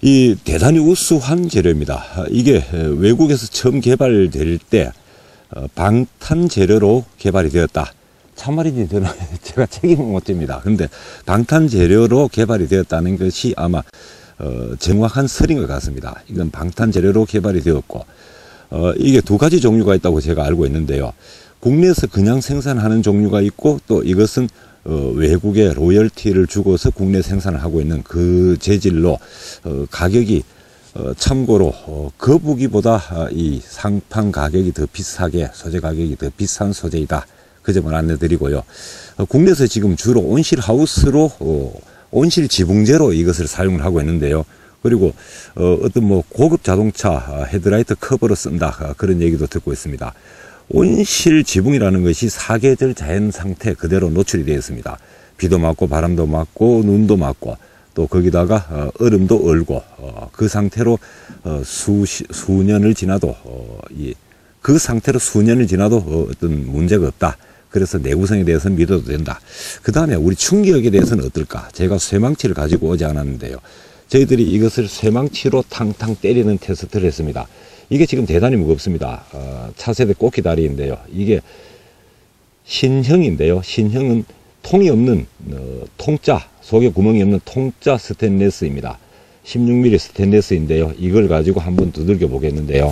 이 대단히 우수한 재료입니다. 이게 외국에서 처음 개발될 때 방탄 재료로 개발이 되었다. 참말인지 저는 제가 책임은 못 집니다. 근데 방탄 재료로 개발이 되었다는 것이 아마 정확한 설인 것 같습니다. 이건 방탄 재료로 개발이 되었고 이게 두 가지 종류가 있다고 제가 알고 있는데요. 국내에서 그냥 생산하는 종류가 있고 또 이것은 외국에 로열티를 주고서 국내 생산을 하고 있는 그 재질로 가격이 참고로 거북이보다 이 상판 가격이 더 비싸게 소재 가격이 더 비싼 소재이다. 그 점을 안내드리고요. 국내에서 지금 주로 온실 하우스로 온실 지붕재로 이것을 사용을 하고 있는데요. 그리고 어떤 뭐 고급 자동차 헤드라이트 커버로 쓴다 그런 얘기도 듣고 있습니다. 온실 지붕이라는 것이 사계절 자연 상태 그대로 노출이 되어 있습니다. 비도 맞고 바람도 맞고 눈도 맞고 또 거기다가 얼음도 얼고 그 상태로 수년을 지나도 그 상태로 수년을 지나도 어떤 문제가 없다. 그래서 내구성에 대해서는 믿어도 된다. 그 다음에 우리 충격에 대해서는 어떨까? 제가 쇠망치를 가지고 오지 않았는데요. 저희들이 이것을 쇠망치로 탕탕 때리는 테스트를 했습니다. 이게 지금 대단히 무겁습니다. 차세대 꽃기다리인데요. 이게 신형인데요. 신형은 통이 없는 통짜, 속에 구멍이 없는 통짜 스테인레스입니다. 16mm 스테인레스인데요. 이걸 가지고 한번 두들겨 보겠는데요.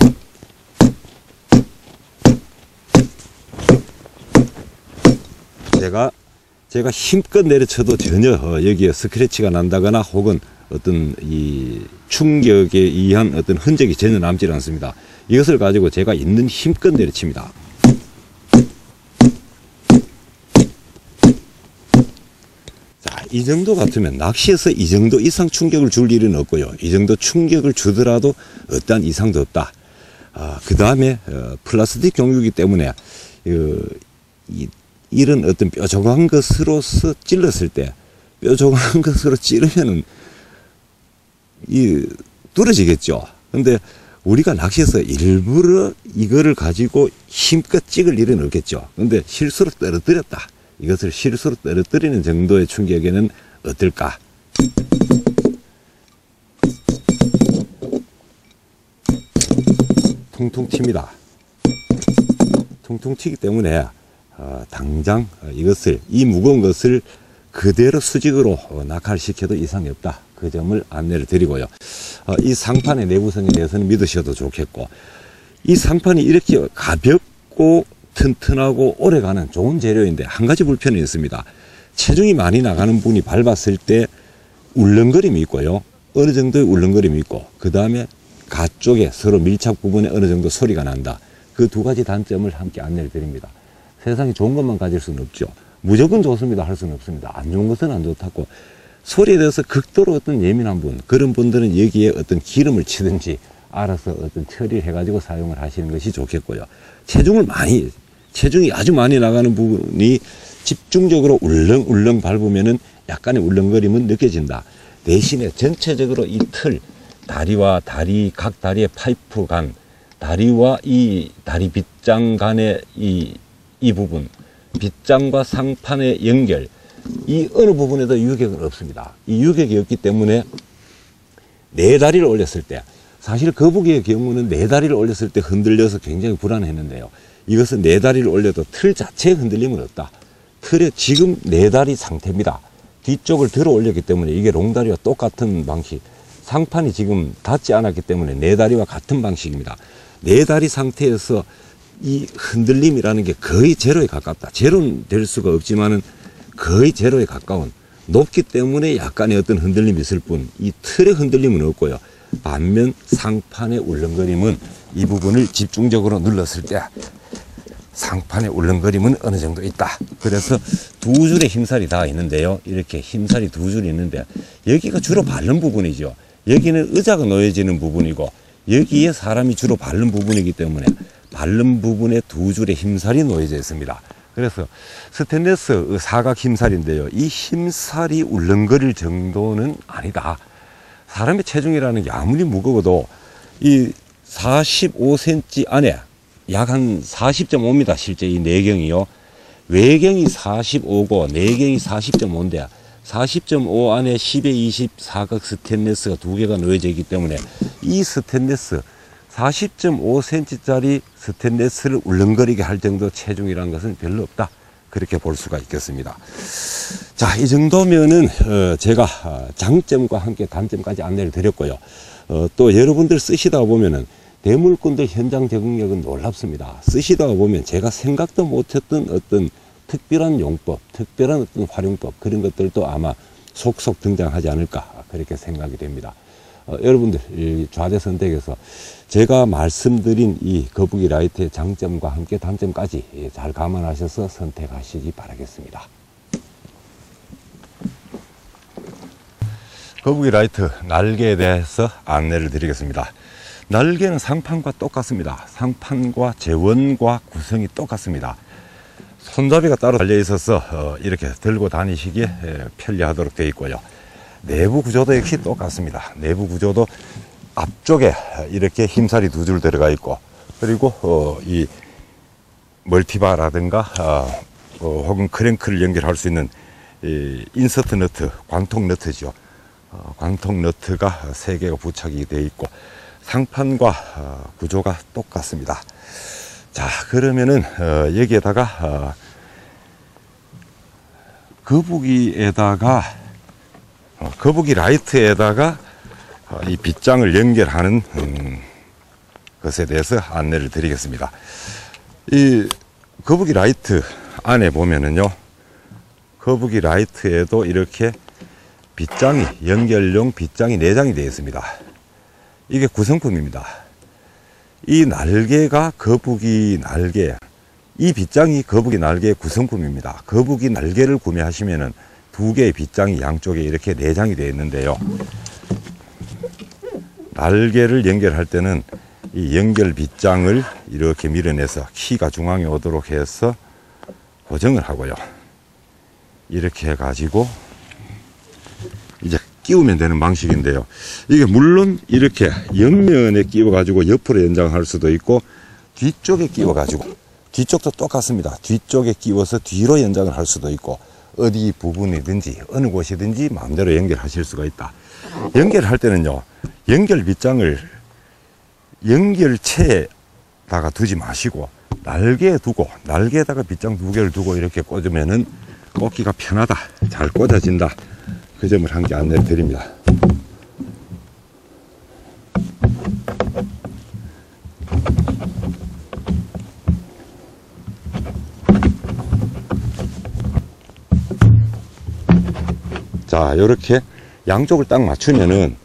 제가 힘껏 내려쳐도 전혀 여기에 스크래치가 난다거나 혹은 어떤 이 충격에 의한 어떤 흔적이 전혀 남지 않습니다. 이것을 가지고 제가 있는 힘껏 내려칩니다. 자, 이 정도 같으면 낚시에서 이 정도 이상 충격을 줄 일은 없고요. 이 정도 충격을 주더라도 어떠한 이상도 없다. 그 다음에 플라스틱 종류이기 때문에 이런 어떤 뾰족한 것으로서 찔렀을 때 뾰족한 것으로 찌르면은 뚫어지겠죠. 근데 우리가 낚시에서 일부러 이거를 가지고 힘껏 찍을 일은 없겠죠. 근데 실수로 떨어뜨렸다. 이것을 실수로 떨어뜨리는 정도의 충격에는 어떨까? 퉁퉁 튑니다. 퉁퉁 튀기 때문에 당장 이 무거운 것을 그대로 수직으로 낙하시켜도 이상이 없다. 그 점을 안내를 드리고요. 이 상판의 내구성에 대해서는 믿으셔도 좋겠고, 이 상판이 이렇게 가볍고 튼튼하고 오래가는 좋은 재료인데 한 가지 불편이 있습니다. 체중이 많이 나가는 분이 밟았을 때 울렁거림이 있고요. 어느 정도의 울렁거림이 있고, 그 다음에 가쪽에 서로 밀착 부분에 어느 정도 소리가 난다. 그 두 가지 단점을 함께 안내를 드립니다. 세상에 좋은 것만 가질 수는 없죠. 무조건 좋습니다 할 수는 없습니다. 안 좋은 것은 안 좋다고. 소리에 대해서 극도로 어떤 예민한 분, 그런 분들은 여기에 어떤 기름을 치든지 알아서 어떤 처리를 해가지고 사용을 하시는 것이 좋겠고요. 체중이 아주 많이 나가는 부분이 집중적으로 울렁울렁 밟으면은 약간의 울렁거림은 느껴진다. 대신에 전체적으로 이 틀, 다리와 각 다리의 파이프 간, 다리와 이 다리 빗장 간의 이 부분, 빗장과 상판의 연결, 이 어느 부분에도 유격은 없습니다. 이 유격이 없기 때문에 네 다리를 올렸을 때, 사실 거북이의 경우는 네 다리를 올렸을 때 흔들려서 굉장히 불안했는데요. 이것은 네 다리를 올려도 틀 자체에 흔들림은 없다. 틀에 지금 네 다리 상태입니다. 뒤쪽을 들어 올렸기 때문에 이게 롱다리와 똑같은 방식, 상판이 지금 닿지 않았기 때문에 네 다리와 같은 방식입니다. 네 다리 상태에서 이 흔들림이라는 게 거의 제로에 가깝다. 제로는 될 수가 없지만은 거의 제로에 가까운, 높기 때문에 약간의 어떤 흔들림이 있을 뿐, 이 틀의 흔들림은 없고요. 반면 상판의 울렁거림은 이 부분을 집중적으로 눌렀을 때 상판의 울렁거림은 어느 정도 있다. 그래서 두 줄의 힘살이 다 있는데요. 이렇게 힘살이 두 줄이 있는데 여기가 주로 밟는 부분이죠. 여기는 의자가 놓여지는 부분이고 여기에 사람이 주로 밟는 부분이기 때문에 밟는 부분에 두 줄의 힘살이 놓여져 있습니다. 그래서 스테인리스 사각 힘살인데요. 이 힘살이 울렁거릴 정도는 아니다. 사람의 체중이라는 게 아무리 무거워도 이 45cm 안에 약 한 40.5입니다. 실제 이 내경이요. 외경이 45고 내경이 40.5인데 40.5 안에 10에 20 사각 스테인리스가 2개가 놓여져 있기 때문에 이 스테인리스 40.5cm짜리 스테인리스를 울렁거리게 할 정도 체중이라는 것은 별로 없다, 그렇게 볼 수가 있겠습니다. 자, 이 정도면은 제가 장점과 함께 단점까지 안내를 드렸고요. 또 여러분들 쓰시다 보면은 대물건들 현장 적응력은 놀랍습니다. 쓰시다 보면 제가 생각도 못했던 어떤 특별한 용법, 특별한 어떤 활용법, 그런 것들도 아마 속속 등장하지 않을까, 그렇게 생각이 됩니다. 여러분들 이 좌대 선택에서 제가 말씀드린 이 거북이 라이트의 장점과 함께 단점까지 잘 감안하셔서 선택하시기 바라겠습니다. 거북이 라이트 날개에 대해서 안내를 드리겠습니다. 날개는 상판과 똑같습니다. 상판과 재원과 구성이 똑같습니다. 손잡이가 따로 달려 있어서 이렇게 들고 다니시기에 편리하도록 되어 있고요. 내부 구조도 역시 똑같습니다. 내부 구조도 앞쪽에 이렇게 힘살이 2줄 들어가 있고, 그리고 이 멀티바라든가 혹은 크랭크를 연결할 수 있는 이 인서트 너트, 관통 너트죠. 관통 너트가 3개가 부착이 되어 있고, 상판과 구조가 똑같습니다. 자, 그러면은 여기에다가 거북이 라이트에다가 이 빗장을 연결하는 것에 대해서 안내를 드리겠습니다. 이 거북이 라이트 안에 보면은요, 거북이 라이트에도 이렇게 빗장이, 연결용 빗장이 내장이 되어 있습니다. 이게 구성품입니다. 이 날개가 거북이 날개, 이 빗장이 거북이 날개의 구성품입니다. 거북이 날개를 구매하시면은 2개의 빗장이 양쪽에 이렇게 내장이 되어 있는데요. 날개를 연결할 때는 이 연결 빗장을 이렇게 밀어내서 키가 중앙에 오도록 해서 고정을 하고요. 이렇게 해가지고 이제 끼우면 되는 방식인데요. 이게 물론 이렇게 옆면에 끼워가지고 옆으로 연장할 수도 있고, 뒤쪽에 끼워가지고, 뒤쪽도 똑같습니다. 뒤쪽에 끼워서 뒤로 연장을 할 수도 있고, 어디 부분이든지 어느 곳이든지 마음대로 연결하실 수가 있다. 연결할 때는요, 연결 빗장을 연결체에다가 두지 마시고 날개에 두고, 날개에다가 빗장 2개를 두고 이렇게 꽂으면은 꽂기가 편하다, 잘 꽂아진다, 그 점을 한 개 안내를 드립니다. 자, 이렇게 양쪽을 딱 맞추면은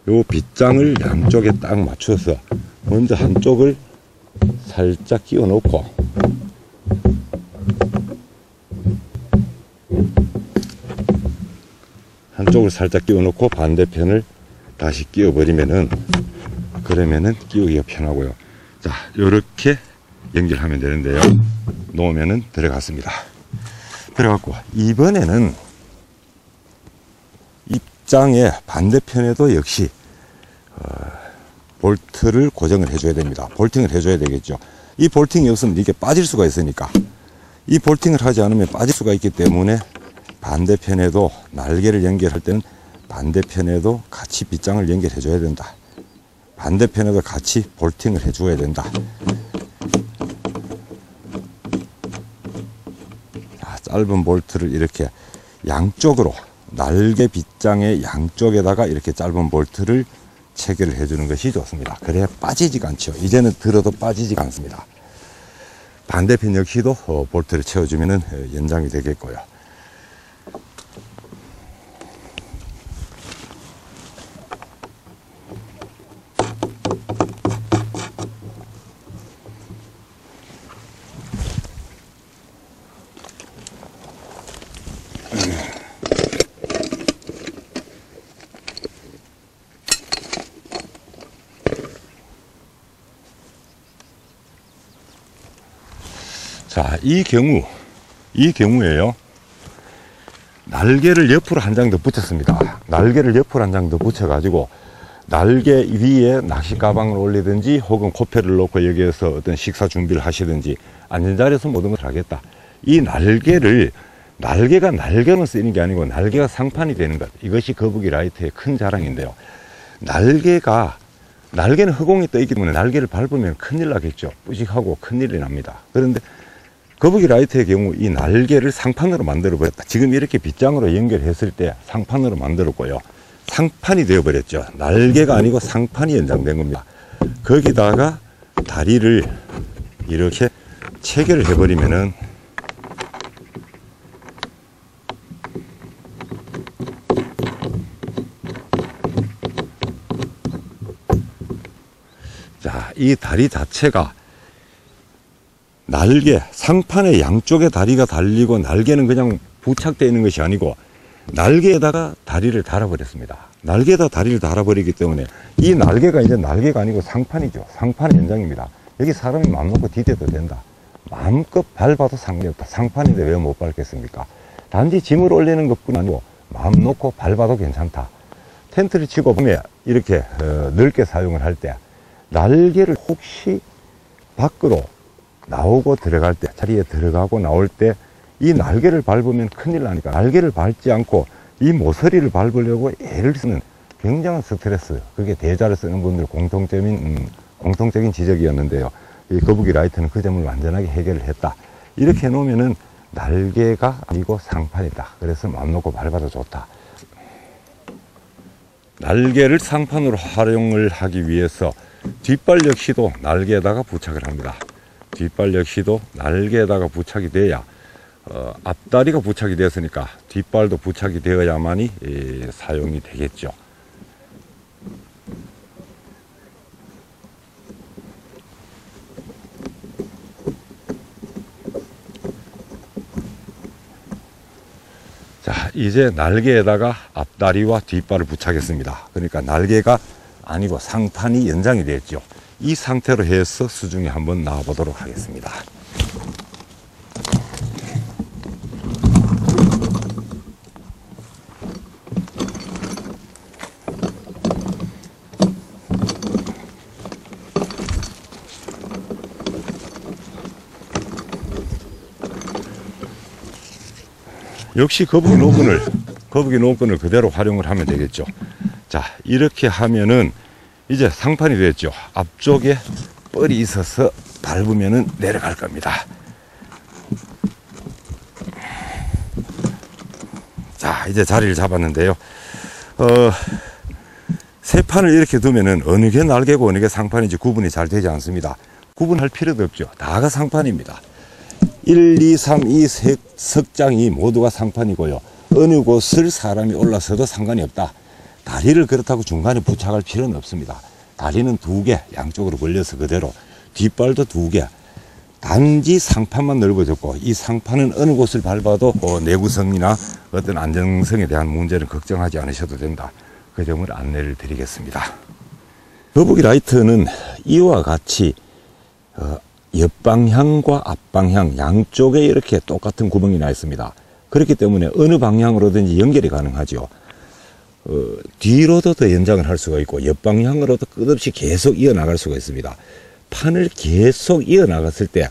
요 빗장을 양쪽에 딱 맞춰서 먼저 한쪽을 살짝 끼워 놓고, 한쪽을 살짝 끼워 놓고 반대편을 다시 끼워 버리면은, 그러면은 끼우기가 편하고요. 자, 요렇게 연결하면 되는데요. 놓으면은 들어갔습니다. 들어갔고, 이번에는 입장의 반대편에도 역시 볼트를 고정을 해줘야 됩니다. 볼팅을 해줘야 되겠죠. 이 볼팅이 없으면 이게 빠질 수가 있으니까, 이 볼팅을 하지 않으면 빠질 수가 있기 때문에 반대편에도 날개를 연결할 때는 반대편에도 같이 빗장을 연결해 줘야 된다. 반대편에도 같이 볼팅을 해 줘야 된다. 자, 짧은 볼트를 이렇게 양쪽으로, 날개 빗장의 양쪽에다가 이렇게 짧은 볼트를 체결을 해주는 것이 좋습니다. 그래야 빠지지가 않죠. 이제는 들어도 빠지지가 않습니다. 반대편 역시도 볼트를 채워주면 연장이 되겠고요. 자, 이 경우에요, 날개를 옆으로 한 장 더 붙였습니다. 날개를 옆으로 한 장 더 붙여가지고 날개 위에 낚시 가방을 올리든지 혹은 코페를 놓고 여기에서 어떤 식사 준비를 하시든지 앉은 자리에서 모든 걸 하겠다. 이 날개를 날개가 날개로 쓰이는 게 아니고 날개가 상판이 되는 것. 이것이 거북이 라이트의 큰 자랑인데요. 날개는 허공에 떠 있기 때문에 날개를 밟으면 큰일 나겠죠. 뿌식하고 큰일이 납니다. 그런데 거북이 라이트의 경우 이 날개를 상판으로 만들어 버렸다. 지금 이렇게 빗장으로 연결했을 때 상판으로 만들었고요. 상판이 되어 버렸죠. 날개가 아니고 상판이 연장된 겁니다. 거기다가 다리를 이렇게 체결을 해버리면은 자, 이 다리 자체가 날개, 상판의 양쪽에 다리가 달리고 날개는 그냥 부착되어 있는 것이 아니고 날개에다가 다리를 달아버렸습니다. 날개에다 다리를 달아버리기 때문에 이 날개가 이제 날개가 아니고 상판이죠. 상판의 연장입니다. 여기 사람이 마음 놓고 디뎌도 된다. 마음껏 밟아도 상관이 없다. 상판인데 왜 못 밟겠습니까? 단지 짐을 올리는 것뿐 아니고 마음 놓고 밟아도 괜찮다. 텐트를 치고 보면 이렇게 넓게 사용을 할 때 날개를 혹시 밖으로 나오고 들어갈 때, 자리에 들어가고 나올 때 이 날개를 밟으면 큰일 나니까 날개를 밟지 않고 이 모서리를 밟으려고 애를 쓰는 굉장한 스트레스, 그게 대자를 쓰는 분들 공통적인 지적이었는데요. 이 거북이 라이트는 그 점을 완전하게 해결을 했다. 이렇게 해놓으면은 날개가 아니고 상판이다. 그래서 마음 놓고 밟아도 좋다. 날개를 상판으로 활용을 하기 위해서 뒷발 역시도 날개에다가 부착을 합니다. 뒷발 역시도 날개에다가 부착이 돼야 앞다리가 부착이 되었으니까 뒷발도 부착이 되어야만이 사용이 되겠죠. 자, 이제 날개에다가 앞다리와 뒷발을 부착했습니다. 그러니까 날개가 아니고 상판이 연장이 되었죠. 이 상태로 해서 수중에 한번 나와 보도록 하겠습니다. 역시 거북이 노끈을 그대로 활용을 하면 되겠죠. 자, 이렇게 하면은 이제 상판이 됐죠. 앞쪽에 뻘이 있어서 밟으면은 내려갈 겁니다. 자, 이제 자리를 잡았는데요. 세 판을 이렇게 두면은 어느 게 날개고 어느 게 상판인지 구분이 잘 되지 않습니다. 구분할 필요도 없죠. 다가 상판입니다. 1, 2, 3, 이 석장이 모두가 상판이고요. 어느 곳을 사람이 올라서도 상관이 없다. 다리를 그렇다고 중간에 부착할 필요는 없습니다. 다리는 2개 양쪽으로 벌려서 그대로, 뒷발도 2개, 단지 상판만 넓어졌고 이 상판은 어느 곳을 밟아도 내구성이나 어떤 안정성에 대한 문제는 걱정하지 않으셔도 된다. 그 점을 안내를 드리겠습니다. 거북이 라이트는 이와 같이 옆방향과 앞방향 양쪽에 이렇게 똑같은 구멍이 나 있습니다. 그렇기 때문에 어느 방향으로든지 연결이 가능하죠. 뒤로도 더 연장을 할 수가 있고 옆방향으로도 끝없이 계속 이어나갈 수가 있습니다. 판을 계속 이어나갔을 때,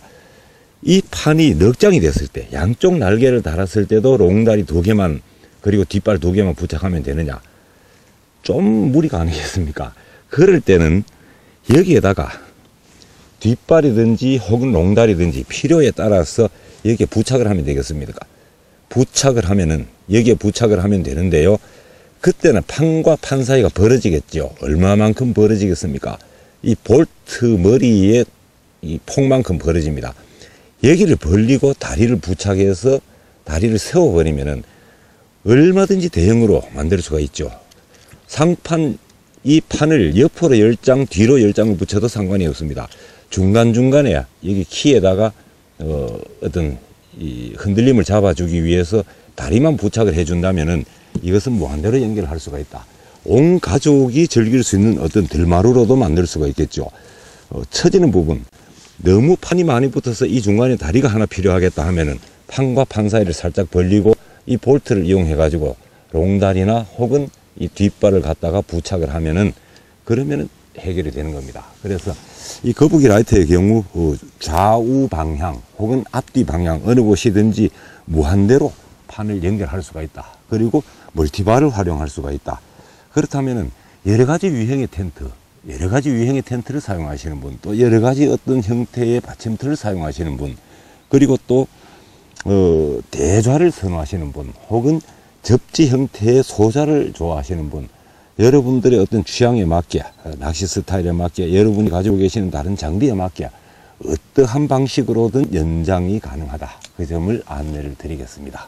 이 판이 넉장이 됐을 때, 양쪽 날개를 달았을 때도 롱다리 2개만 그리고 뒷발 2개만 부착하면 되느냐? 좀 무리가 아니겠습니까? 그럴 때는 여기에다가 뒷발이든지 혹은 롱다리든지 필요에 따라서 여기에 부착을 하면 되겠습니까? 부착을 하면은 여기에 부착을 하면 되는데요. 그때는 판과 판 사이가 벌어지겠죠. 얼마만큼 벌어지겠습니까? 이 볼트 머리에 이 폭만큼 벌어집니다. 여기를 벌리고 다리를 부착해서 다리를 세워버리면은 얼마든지 대형으로 만들 수가 있죠. 상판, 이 판을 옆으로 10장, 뒤로 10장을 붙여도 상관이 없습니다. 중간중간에 여기 키에다가 어떤 이 흔들림을 잡아주기 위해서 다리만 부착을 해준다면은 이것은 무한대로 연결할 수가 있다. 온 가족이 즐길 수 있는 어떤 들마루로도 만들 수가 있겠죠. 처지는 부분, 너무 판이 많이 붙어서 이 중간에 다리가 하나 필요하겠다 하면은 판과 판 사이를 살짝 벌리고 이 볼트를 이용해 가지고 롱다리나 혹은 이 뒷발을 갖다가 부착을 하면은 그러면은 해결이 되는 겁니다. 그래서 이 거북이 라이트의 경우 좌우 방향 혹은 앞뒤 방향 어느 곳이든지 무한대로 판을 연결할 수가 있다. 그리고 멀티바를 활용할 수가 있다. 그렇다면은 여러 가지 유형의 텐트를 사용하시는 분, 또 여러 가지 어떤 형태의 받침틀을 사용하시는 분, 그리고 또 대좌를 선호하시는 분, 혹은 접지 형태의 소자를 좋아하시는 분, 여러분들의 어떤 취향에 맞게, 낚시 스타일에 맞게, 여러분이 가지고 계시는 다른 장비에 맞게 어떠한 방식으로든 연장이 가능하다. 그 점을 안내를 드리겠습니다.